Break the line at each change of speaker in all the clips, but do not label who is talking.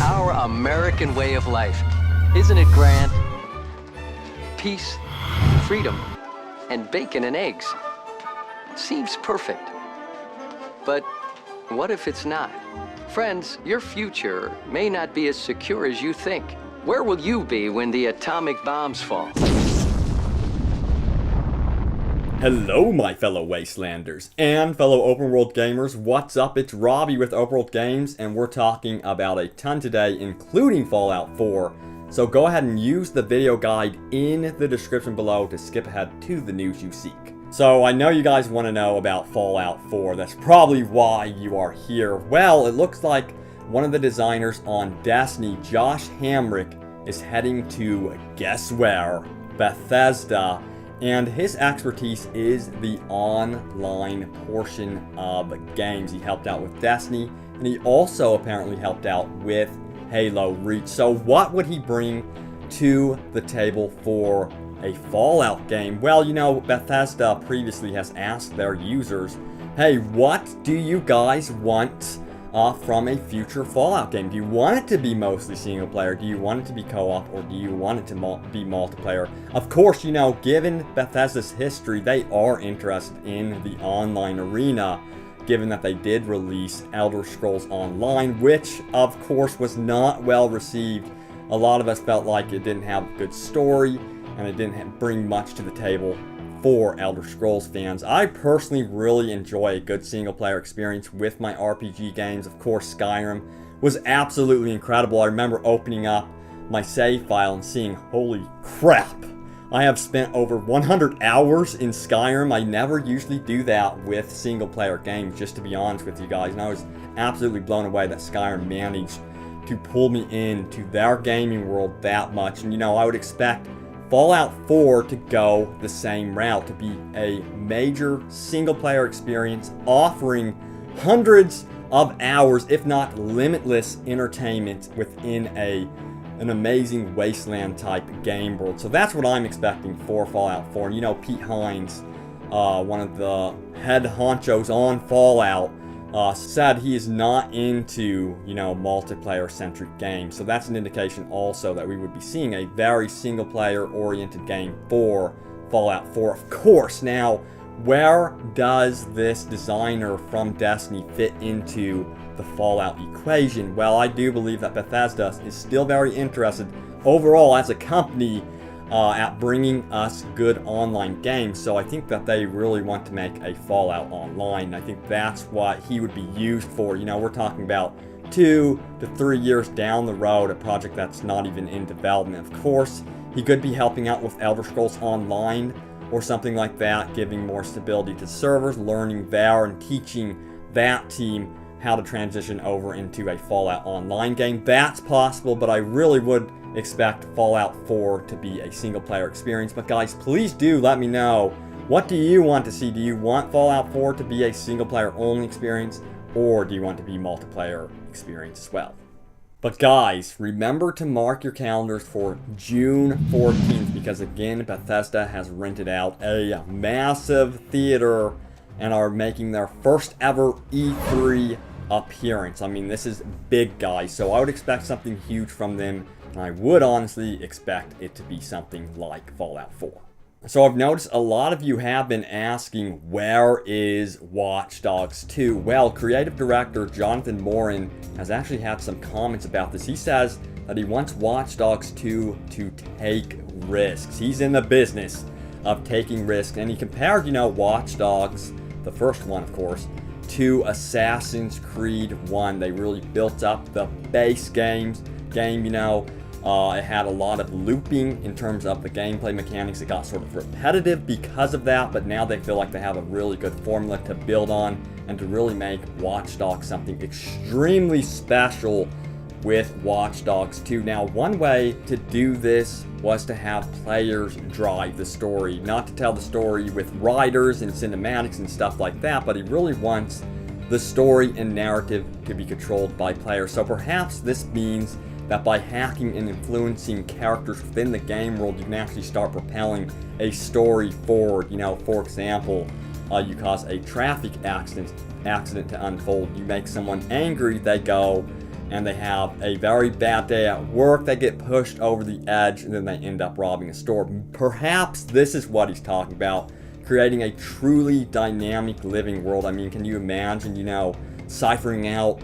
our American way of life. Isn't it grand? Peace, freedom, and bacon and eggs. Seems perfect. But what if it's not? Friends, your future may not be as secure as you think. Where will you be when the atomic bombs fall?
Hello, my fellow Wastelanders and fellow open world gamers. What's up? It's Robbie with Open World Games, and we're talking about a ton today, including Fallout 4. So go ahead and use the video guide in the description below to skip ahead to the news you seek. So I know you guys want to know about Fallout 4. That's probably why you are here. Well, it looks like one of the designers on Destiny, Josh Hamrick, is heading to, guess where? Bethesda. And his expertise is the online portion of games. He helped out with Destiny, and he also apparently helped out with Halo Reach. So what would he bring to the table for a Fallout game? Well, you know, Bethesda previously has asked their users, hey, what do you guys want from a future Fallout game? Do you want it to be mostly single player? Do you want it to be co-op? Or do you want it to be multiplayer? Of course, you know, given Bethesda's history, they are interested in the online arena, given that they did release Elder Scrolls Online, which, of course, was not well received. A lot of us felt like it didn't have a good story, and it didn't bring much to the table for Elder Scrolls fans. I personally really enjoy a good single player experience with my RPG games. Of course, Skyrim was absolutely incredible. I remember opening up my save file and seeing, holy crap, I have spent over 100 hours in Skyrim. I never usually do that with single player games, just to be honest with you guys. And I was absolutely blown away that Skyrim managed to pull me into their gaming world that much. And you know, I would expect Fallout 4 to go the same route, to be a major single-player experience offering hundreds of hours, if not limitless entertainment within an amazing wasteland-type game world. So that's what I'm expecting for Fallout 4. And you know, Pete Hines, one of the head honchos on Fallout, said he is not into, you know, multiplayer-centric games. So that's an indication also that we would be seeing a very single-player-oriented game for Fallout 4. Of course, now, where does this designer from Destiny fit into the Fallout equation? Well, I do believe that Bethesda is still very interested overall as a company at bringing us good online games. So I think that they really want to make a Fallout Online. I think that's what he would be used for. You know, we're talking about 2 to 3 years down the road, a project that's not even in development. Of course, he could be helping out with Elder Scrolls Online or something like that, giving more stability to servers, learning there and teaching that team how to transition over into a Fallout Online game. That's possible, but I really would expect Fallout 4 to be a single-player experience. But guys, please do let me know, what do you want to see? Do you want Fallout 4 to be a single-player only experience, or do you want it to be multiplayer experience as well? But guys, remember to mark your calendars for June 14th, because again, Bethesda has rented out a massive theater and are making their first ever E3 appearance. I mean, this is big, guys, so I would expect something huge from them, and I would honestly expect it to be something like Fallout 4. So I've noticed a lot of you have been asking, where is Watch Dogs 2? Well, creative director Jonathan Morin has actually had some comments about this. He says that he wants Watch Dogs 2 to take risks. He's in the business of taking risks, and he compared, you know, Watch Dogs, the first one, of course, to Assassin's Creed 1. They really built up the base game, you know. It had a lot of looping in terms of the gameplay mechanics. It got sort of repetitive because of that, but now they feel like they have a really good formula to build on and to really make Watch Dogs something extremely special with Watch Dogs 2. Now, one way to do this was to have players drive the story, not to tell the story with writers and cinematics and stuff like that, but he really wants the story and narrative to be controlled by players. So perhaps this means that by hacking and influencing characters within the game world, you can actually start propelling a story forward. You know, for example, you cause a traffic accident to unfold. You make someone angry, they go and they have a very bad day at work, they get pushed over the edge, and then they end up robbing a store. Perhaps this is what he's talking about, creating a truly dynamic living world. I mean, can you imagine, ciphering out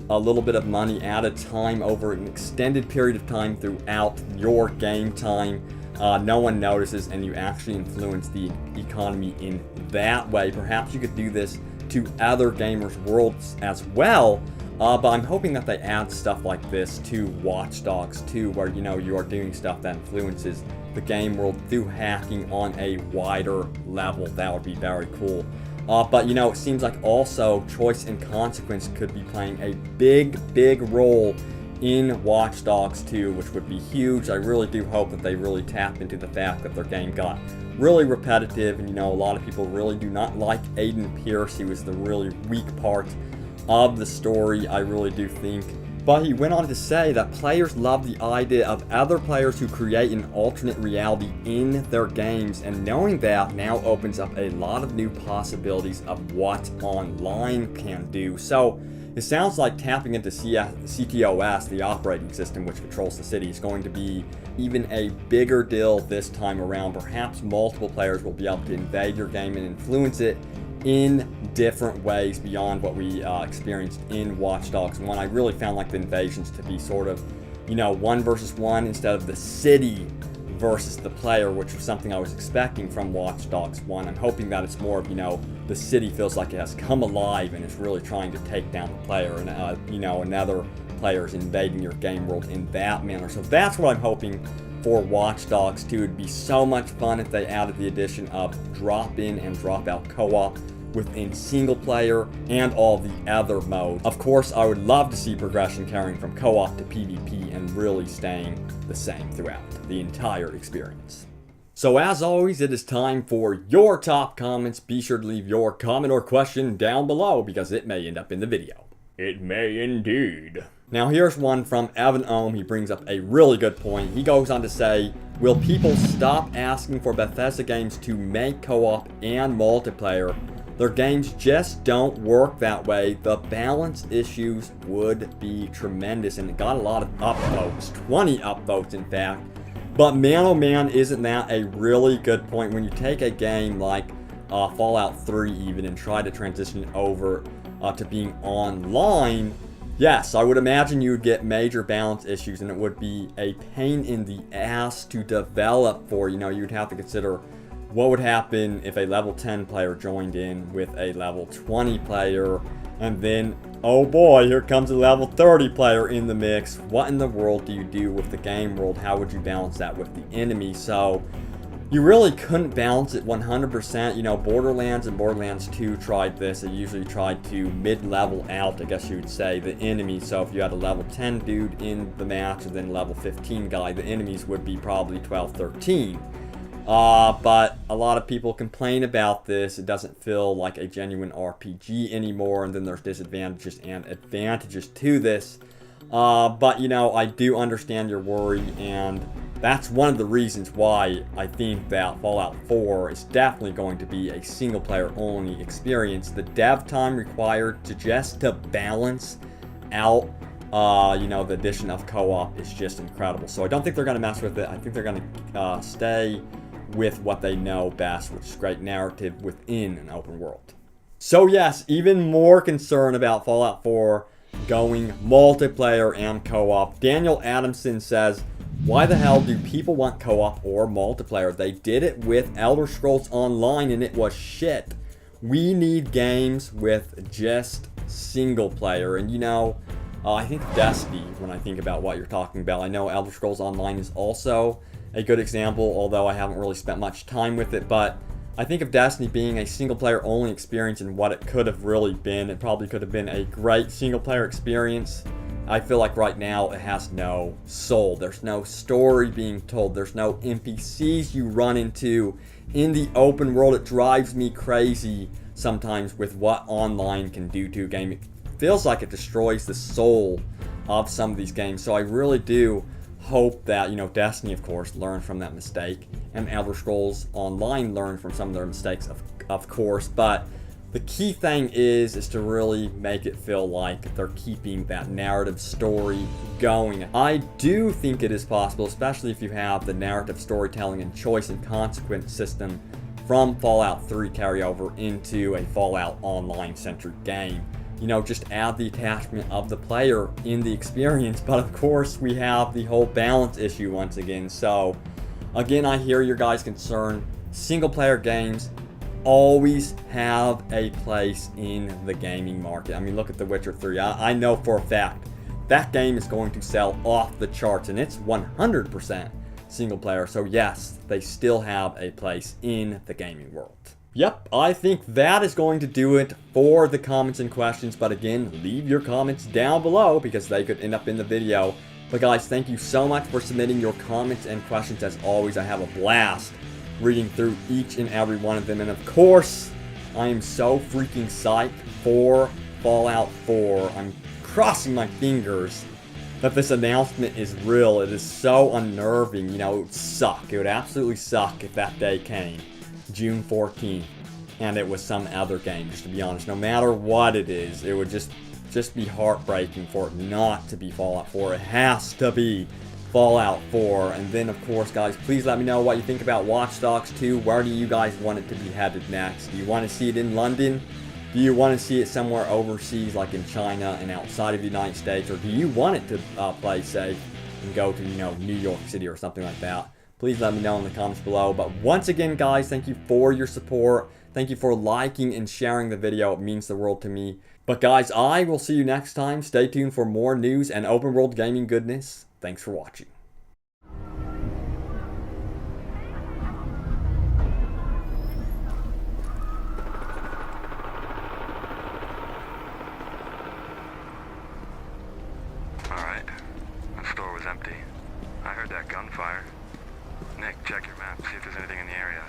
a little bit of money at a time over an extended period of time throughout your game time? No one notices, and you actually influence the economy in that way. Perhaps you could do this to other gamers' worlds as well, but I'm hoping that they add stuff like this to Watch Dogs 2, where you are doing stuff that influences the game world through hacking on a wider level. That would be very cool. But it seems like also choice and consequence could be playing a big role in Watch Dogs 2, which would be huge. I really do hope that they really tap into the fact that their game got really repetitive, and a lot of people really do not like Aiden Pierce. He was the really weak part of the story, I really do think. But he went on to say that players love the idea of other players who create an alternate reality in their games, and knowing that now opens up a lot of new possibilities of what online can do. So it sounds like tapping into CTOS, the operating system which controls the city, is going to be even a bigger deal this time around. Perhaps multiple players will be able to invade your game and influence it in different ways beyond what we experienced in Watch Dogs 1. I really found like the invasions to be sort of, 1 versus 1 instead of the city versus the player, which was something I was expecting from Watch Dogs 1. I'm hoping that it's more of, the city feels like it has come alive and is really trying to take down the player, and, another player is invading your game world in that manner. So that's what I'm hoping for Watch Dogs 2. It'd be so much fun if they added the addition of drop-in and drop-out co-op within single player and all the other modes. Of course, I would love to see progression carrying from co-op to PvP and really staying the same throughout the entire experience. So as always, it is time for your top comments. Be sure to leave your comment or question down below because it may end up in the video. It may indeed. Now here's one from Evan Ohm. He brings up a really good point. He goes on to say, will people stop asking for Bethesda games to make co-op and multiplayer? Their games just don't work that way. The balance issues would be tremendous, and it got a lot of upvotes, 20 upvotes in fact. But man oh man, isn't that a really good point? When you take a game like Fallout 3 even and try to transition it over to being online, yes, I would imagine you would get major balance issues, and it would be a pain in the ass to develop for. You'd have to consider what would happen if a level 10 player joined in with a level 20 player, and then, oh boy, here comes a level 30 player in the mix. What in the world do you do with the game world? How would you balance that with the enemy? So you really couldn't balance it 100%. Borderlands and Borderlands 2 tried this. They usually tried to mid-level out, I guess you would say, the enemy. So if you had a level 10 dude in the match and then level 15 guy, the enemies would be probably 12, 13. But a lot of people complain about this. It doesn't feel like a genuine RPG anymore, and then there's disadvantages and advantages to this. But I do understand your worry, and that's one of the reasons why I think that Fallout 4 is definitely going to be a single player only experience. The dev time required to balance out the addition of co-op is just incredible. So I don't think they're going to mess with it. I think they're going to stay with what they know best, which is great narrative within an open world. So yes, even more concerned about Fallout 4 going multiplayer and co-op. Daniel Adamson says, why the hell do people want co-op or multiplayer? They did it with Elder Scrolls Online and it was shit. We need games with just single player. And I think Destiny, when I think about what you're talking about. I know Elder Scrolls Online is also a good example, although I haven't really spent much time with it, but I think of Destiny being a single player only experience and what it could have really been. It probably could have been a great single player experience. I feel like right now it has no soul. There's no story being told. There's no NPCs you run into in the open world. It drives me crazy sometimes with what online can do to a game. It feels like it destroys the soul of some of these games. So I really do hope that, Destiny, of course, learned from that mistake, and Elder Scrolls Online learned from some of their mistakes, of course, but The key thing is to really make it feel like they're keeping that narrative story going. I do think it is possible, especially if you have the narrative storytelling and choice and consequence system from Fallout 3 carry over into a Fallout Online-centric game. You know, just add the attachment of the player in the experience, but of course we have the whole balance issue once again. So, again, I hear your guys' concern. Single-player games always have a place in the gaming market. I mean, look at The Witcher 3. I know for a fact that game is going to sell off the charts, and it's 100% single player. So yes, they still have a place in the gaming world. Yep, I think that is going to do it for the comments and questions. But again, leave your comments down below because they could end up in the video. But guys, thank you so much for submitting your comments and questions. As always, I have a blast reading through each and every one of them. And of course, I am so freaking psyched for Fallout 4. I'm crossing my fingers that this announcement is real. It is so unnerving. You know, it would suck. It would absolutely suck if that day came, June 14th, and it was some other game, just to be honest. No matter what it is, it would just be heartbreaking for it not to be Fallout 4. It has to be Fallout 4. And then, of course, guys, please let me know what you think about Watch Dogs 2. Where do you guys want it to be headed next? Do you want to see it in London? Do you want to see it somewhere overseas, like in China and outside of the United States? Or do you want it to play safe and go to, you know, New York City or something like that? Please let me know in the comments below. But once again, guys, thank you for your support. Thank you for liking and sharing the video. It means the world to me. But guys, I will see you next time. Stay tuned for more news and open world gaming goodness. Thanks for watching.
Alright, the store was empty. I heard that gunfire. Nick, check your map, see if there's anything in the area.